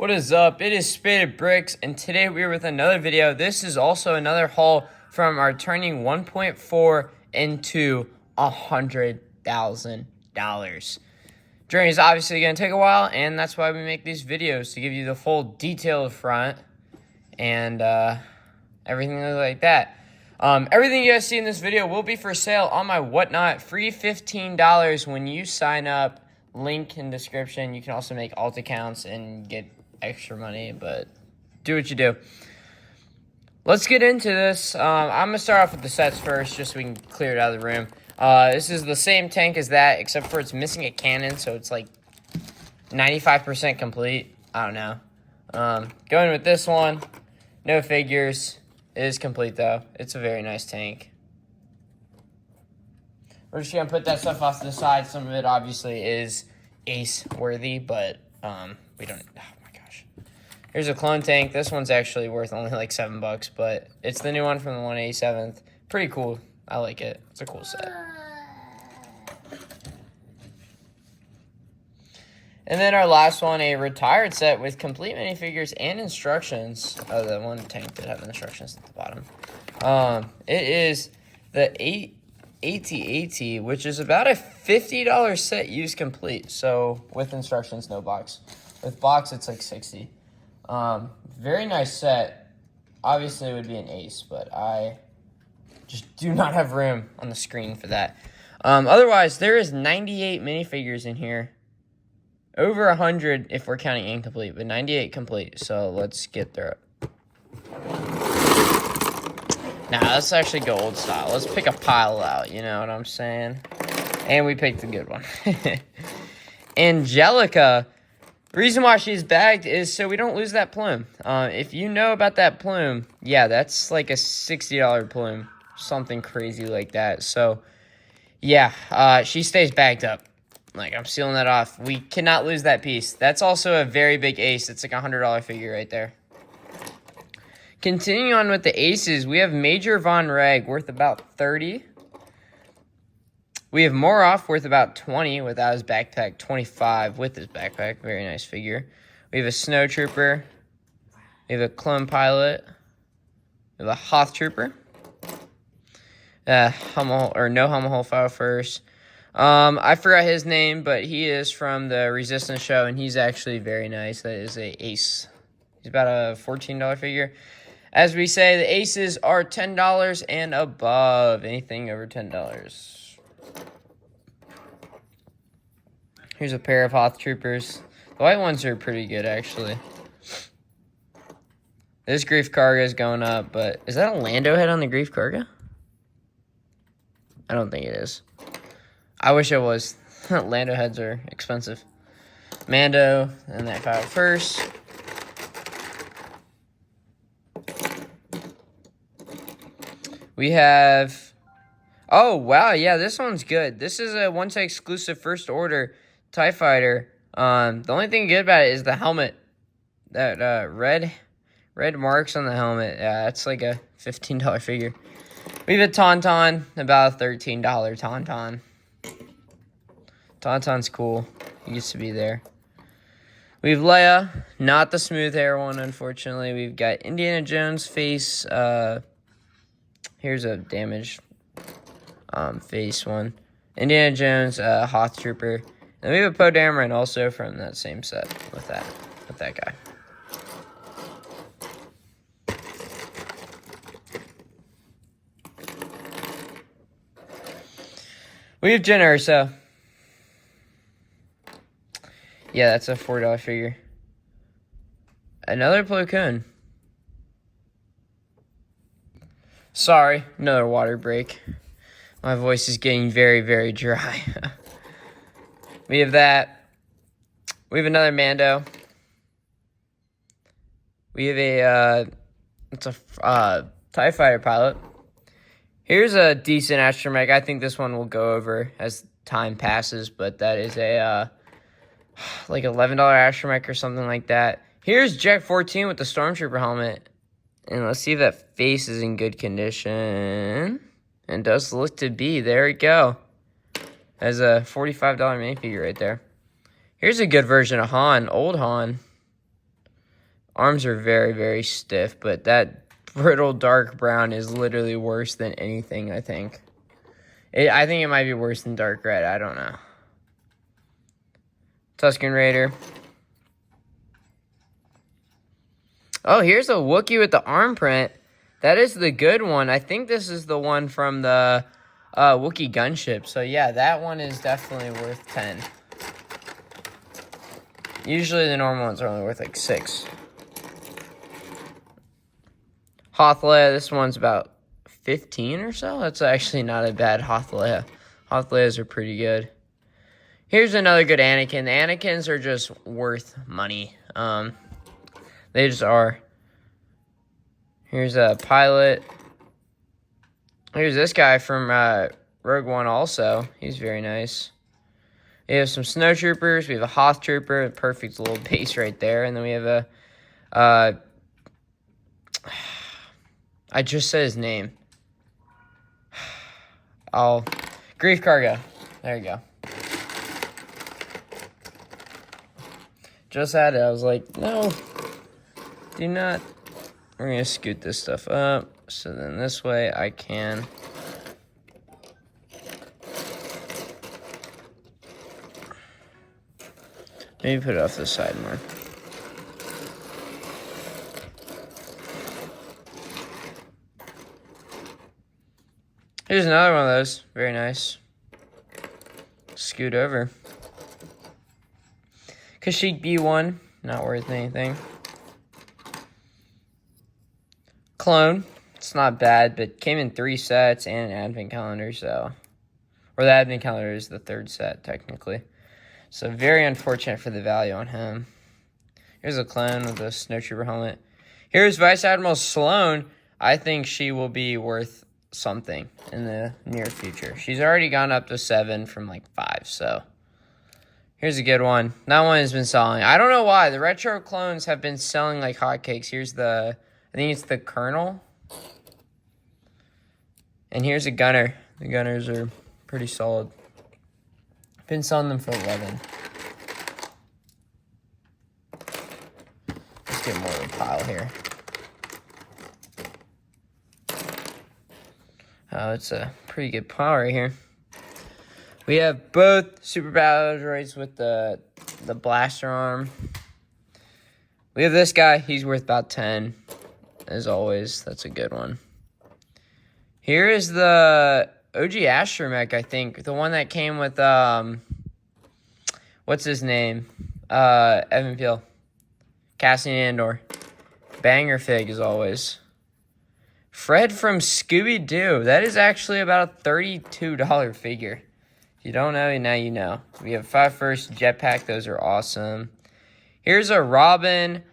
What is up? It is Spaded Bricks, and today we are with another video. This is also another haul from our turning 1.4 into $100,000. Journey is obviously going to take a while, and that's why we make these videos, to give you the full detailed front and everything like that. Everything you guys see in this video will be for sale on my Whatnot. Free $15 when you sign up. Link in description. You can also make alt accounts and get extra money, but do what you do. Let's get into this. I'm going to start off with the sets first, just so we can clear it out of the room. This is the same tank as that, except for it's missing a cannon, so it's like 95% complete. I don't know. Going with this one, no figures. It is complete, though. It's a very nice tank. We're just going to put that stuff off to the side. Some of it, obviously, is ace-worthy, but we don't... Oh, my gosh. Here's a clone tank. This one's actually worth only like $7, but it's the new one from the 187th. Pretty cool. I like it. It's a cool set. And then our last one, a retired set with complete minifigures and instructions. Oh, the one tank did have instructions at the bottom. It is the 8080, which is about a $50 set used complete. So with instructions, no box. With box, it's like $60. Very nice set. Obviously, it would be an ace, but I just do not have room on the screen for that. Otherwise, there is 98 minifigures in here. Over 100 if we're counting incomplete, but 98 complete. So let's get through it. Nah, let's actually go old style. Let's pick a pile out, you know what I'm saying? And we picked a good one. Angelica. The reason why she's bagged is so we don't lose that plume. If you know about that plume, yeah, that's like a $60 plume. Something crazy like that. So, yeah, she stays bagged up. Like, I'm sealing that off. We cannot lose that piece. That's also a very big ace. It's like a $100 figure right there. Continuing on with the aces, we have Major Von Reg worth about 30. We have Moroff worth about 20 without his backpack, 25 with his backpack. Very nice figure. We have a Snow Trooper. We have a Clone Pilot. We have a Hoth Trooper. No Hummel Hole File first. I forgot his name, but he is from the Resistance show, and he's actually very nice. That is a ace. He's about a $14 figure. As we say, the aces are $10 and above. Anything over $10. Here's a pair of Hoth Troopers. The white ones are pretty good, actually. This Grief Karga is going up, but is that a Lando head on the Grief Karga? I don't think it is. I wish it was. Lando heads are expensive. Mando, and that file first. We have... Oh, wow, yeah, this one's good. This is a one-set exclusive First Order TIE Fighter. The only thing good about it is the helmet. That red marks on the helmet. Yeah, that's like a $15 figure. We have a Tauntaun, about a $13 Tauntaun. Tauntaun's cool. He gets to be there. We have Leia, not the smooth hair one, unfortunately. We've got Indiana Jones face. Here's a damaged face one. Indiana Jones, Hoth Trooper. And we have a Poe Dameron also from that same set with that guy. We have Jyn Erso. Yeah, that's a $4 figure. Another Plo Koon. Sorry, another water break. My voice is getting very, very dry. We have that. We have another Mando. We have it's a TIE Fighter pilot. Here's a decent astromech. I think this one will go over as time passes, but that is a like $11 astromech or something like that. Here's Jet 14 with the Stormtrooper helmet. And let's see if that face is in good condition. And does look to be. There we go. As a $45 minifigure right there. Here's a good version of Han. Old Han. Arms are very, very stiff, but that brittle dark brown is literally worse than anything, I think. I think it might be worse than dark red. I don't know. Tusken Raider. Oh, here's a Wookiee with the arm print. That is the good one. I think this is the one from the Wookiee gunship. So, yeah, that one is definitely worth 10. Usually the normal ones are only worth like 6. Hoth Leia, this one's about 15 or so. That's actually not a bad Hoth Leia. Hoth Leias are pretty good. Here's another good Anakin. The Anakins are just worth money. They just are. Here's a pilot. Here's this guy from Rogue One also. He's very nice. We have some snowtroopers. We have a Hoth Trooper. A perfect little base right there. And then we have a... I just said his name. Grief Cargo. There you go. Just had it. I was like, no. Do not. We're going to scoot this stuff up. So then this way I can... maybe put it off the side more. Here's another one of those. Very nice. Scoot over. Kashyyyk B1. Not worth anything. Clone. It's not bad, but came in 3 sets and an advent calendar, so... or the advent calendar is the 3rd set, technically. So very unfortunate for the value on him. Here's a clone with a snowtrooper helmet. Here's Vice Admiral Sloane. I think she will be worth something in the near future. She's already gone up to 7 from like 5, so... here's a good one. That one has been selling. I don't know why. The retro clones have been selling like hotcakes. Here's the... I think it's the Colonel. And here's a Gunner. The Gunners are pretty solid. Been selling them for 11. Let's get more of a pile here. Oh, it's a pretty good pile right here. We have both super battle droids with the blaster arm. We have this guy. He's worth about 10. As always, that's a good one. Here is the OG Astromech, I think. The one that came with, what's his name? Evan Peel. Cassian Andor. Banger fig, as always. Fred from Scooby-Doo. That is actually about a $32 figure. If you don't know, now you know. We have 5 first jetpack. Those are awesome. Here's a Robin.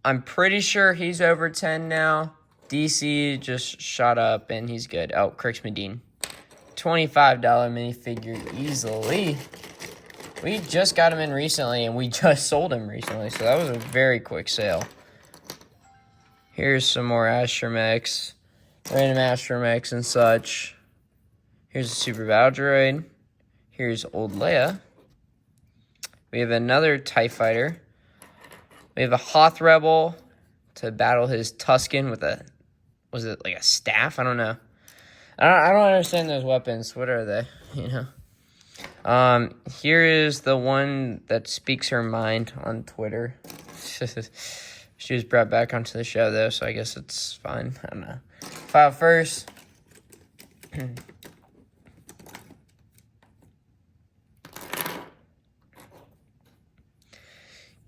I'm pretty sure he's over 10 now. DC just shot up, and he's good. Oh, Crix Medine. $25 minifigure easily. We just got him in recently, and we just sold him recently, so that was a very quick sale. Here's some more Astromechs. Random Astromechs and such. Here's a Super Battle Droid. Here's Old Leia. We have another TIE Fighter. We have a Hoth Rebel to battle his Tusken with a... was it like a staff? I don't know. I don't understand those weapons. What are they? You know. Here is the one that speaks her mind on Twitter. She was brought back onto the show, though, so I guess it's fine. I don't know. File first.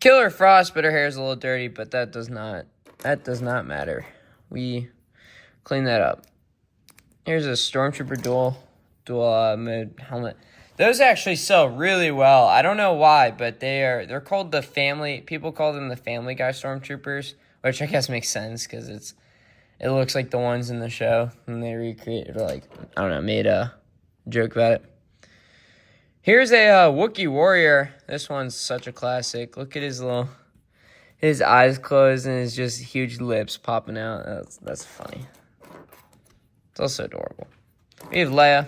Killer Frost, but her hair is a little dirty, but that does not matter. We clean that up. Here's a Stormtrooper dual mode helmet. Those actually sell really well. I don't know why, but they're called the family. People call them the Family Guy Stormtroopers, which I guess makes sense because it looks like the ones in the show, and they recreated, like, I don't know, made a joke about it. Here's a Wookiee Warrior. This one's such a classic. Look at his eyes closed and his just huge lips popping out. That's funny. It's also adorable. We have Leia.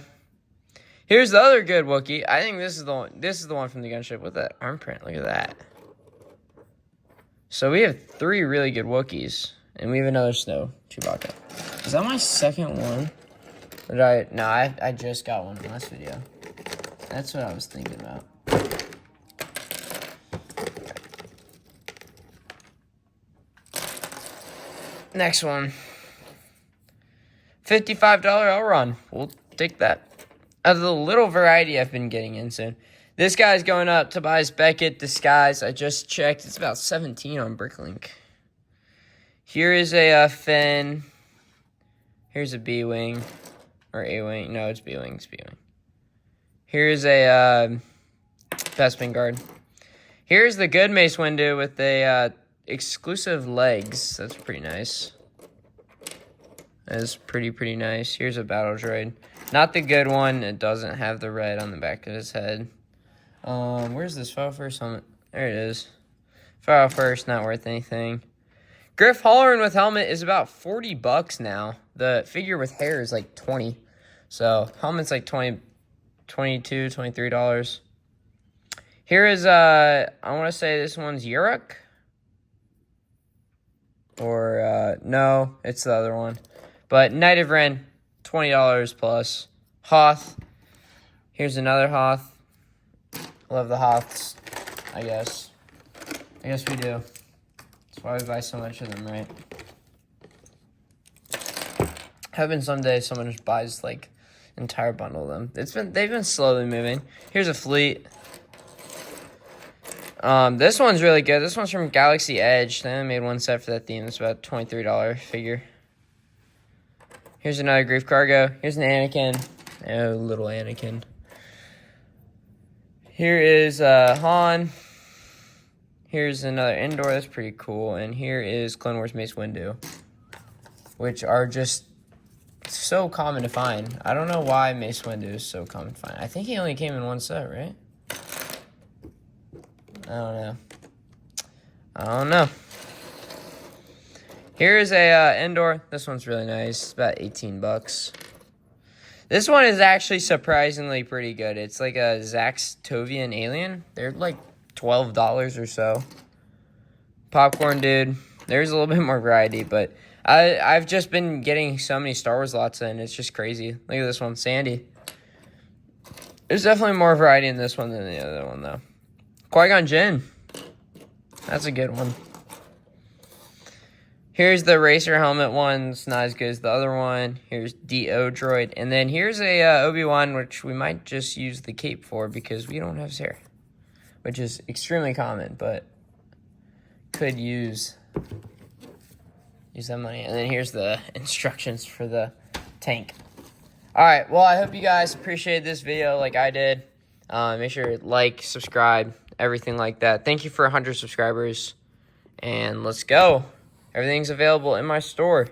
Here's the other good Wookiee. I think this is the one. This is the one from the gunship with that arm print. Look at that. So we have 3 really good Wookiees. And we have another Snow Chewbacca. Is that my second one? No, I just got one in the last video. That's what I was thinking about. Next one. $55 Elrond. We'll take that. Of the little variety I've been getting into. This guy's going up. Tobias Beckett Disguise. I just checked. It's about 17 on Bricklink. Here is a Finn. Here's a B-Wing. Or A-Wing. No, it's B-Wing. It's B-Wing. Here's a Bespin Guard. Here's the good Mace Windu with a exclusive legs. That's pretty nice. That's pretty nice. Here's a Battle Droid. Not the good one. It doesn't have the red on the back of his head. Where's this File First helmet? There it is. File First, not worth anything. Griff Halloran with helmet is about $40 now. The figure with hair is like 20. So helmet's like 20, $22, $23. Here is I want to say this one's Uruk. Or no, it's the other one. But Knight of Ren, $20 plus. Hoth. Here's another Hoth. Love the Hoths, I guess. I guess we do. That's why we buy so much of them, right? Hoping someday someone just buys like entire bundle of them. They've been slowly moving. Here's a fleet. This one's really good. This one's from Galaxy Edge. They only made one set for that theme. It's about a $23 figure. Here's another Grief Cargo. Here's an Anakin. Oh, little Anakin. Here is Han. Here's another Endor. That's pretty cool. And here is Clone Wars Mace Windu, which are just so common to find. I don't know why Mace Windu is so common to find. I think he only came in one set, right? I don't know. Here is a Endor. This one's really nice. It's about $18. This one is actually surprisingly pretty good. It's like a Zaxtovian alien. They're like $12 or so. Popcorn Dude. There's a little bit more variety, but I've just been getting so many Star Wars lots in. It's just crazy. Look at this one, Sandy. There's definitely more variety in this one than the other one, though. Qui-Gon Jinn. That's a good one. Here's the Racer helmet one. It's not as good as the other one. Here's D.O. Droid. And then here's a Obi-Wan, which we might just use the cape for because we don't have his hair. Which is extremely common, but could use that money. And then here's the instructions for the tank. Alright, well, I hope you guys appreciated this video like I did. Make sure to like, subscribe, everything like that. Thank you for 100 subscribers. And let's go. Everything's available in my store.